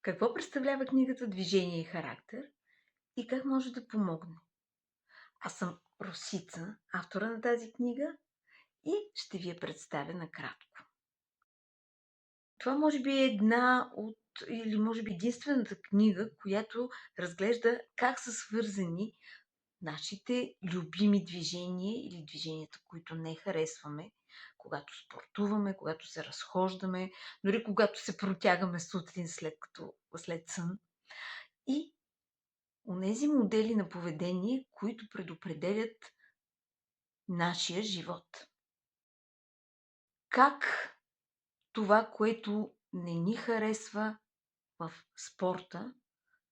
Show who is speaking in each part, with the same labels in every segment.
Speaker 1: Какво представлява книгата „Движение и характер“ и как може да помогне? Аз съм Росица, автора на тази книга и ще ви я представя накратко. Това може би е една от или може би единствената книга, която разглежда как са свързани нашите любими движения или движенията, които не харесваме, когато спортуваме, когато се разхождаме, дори когато се протягаме сутрин след сън и онези модели на поведение, които предопределят нашия живот. Как това, което не ни харесва в спорта,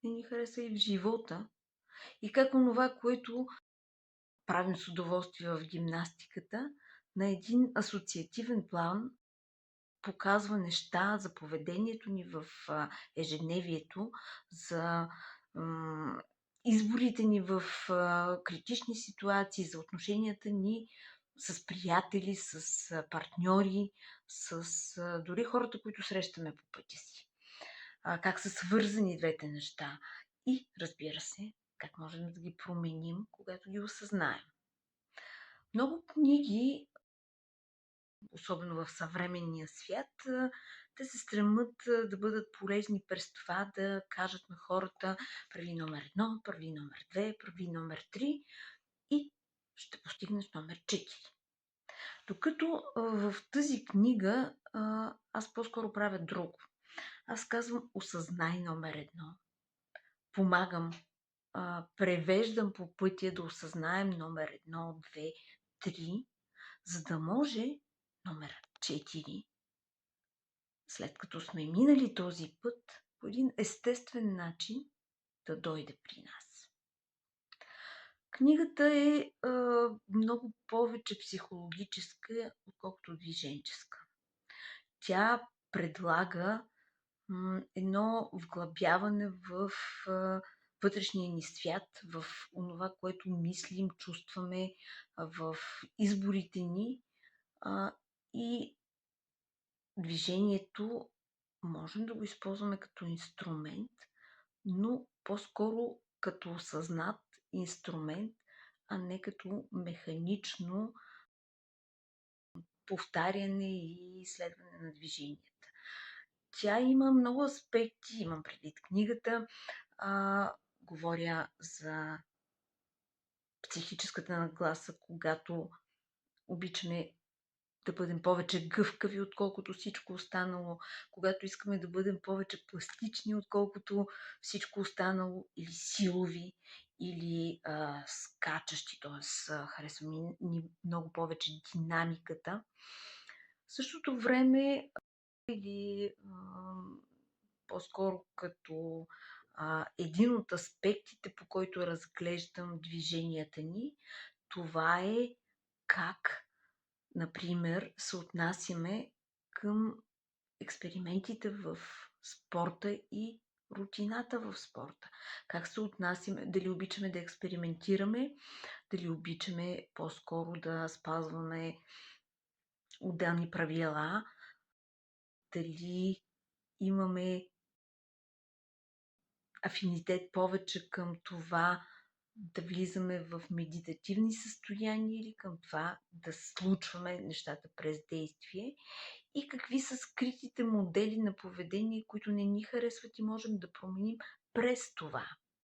Speaker 1: не ни харесва и в живота, и как онова, което правим с удоволствие в гимнастиката, на един асоциативен план показва неща за поведението ни в ежедневието, за изборите ни в критични ситуации, за отношенията ни с приятели, с партньори, с дори хората, които срещаме по пътя си. Как са свързани двете неща и, разбира се, как можем да ги променим, когато ги осъзнаем. Много книги, особено в съвременния свят, те се стремат да бъдат полезни през това да кажат на хората прави номер 1, прави номер 2, прави номер 3 и ще постигнеш номер 4. Докато в тази книга аз по-скоро правя друго. Аз казвам осъзнай номер 1. Помагам, превеждам по пътя да осъзнаем номер 1, 2, 3, за да може номер 4, след като сме минали този път, по един естествен начин да дойде при нас. Книгата е много повече психологическа, отколкото движенческа. Тя предлага едно вглъбяване в вътрешния ни свят, в онова, което мислим, чувстваме, в изборите ни и движението можем да го използваме като инструмент, но по-скоро като осъзнат инструмент, а не като механично повтаряне и изследване на движенията. Тя има много аспекти, имам предвид книгата, говоря за психическата нагласа, когато обичаме да бъдем повече гъвкави, отколкото всичко останало, когато искаме да бъдем повече пластични, отколкото всичко останало, или силови, или скачащи, т.е. харесва ни много повече динамиката. В същото време или по-скоро като един от аспектите, по който разглеждам движенията ни, това е как, например, се отнасяме към експериментите в спорта и рутината в спорта. Как се отнасяме, дали обичаме да експериментираме, дали обичаме по-скоро да спазваме отделни правила, дали имаме афинитет повече към това да влизаме в медитативни състояния или към това да случваме нещата през действие и какви са скритите модели на поведение, които не ни харесват и можем да променим през това.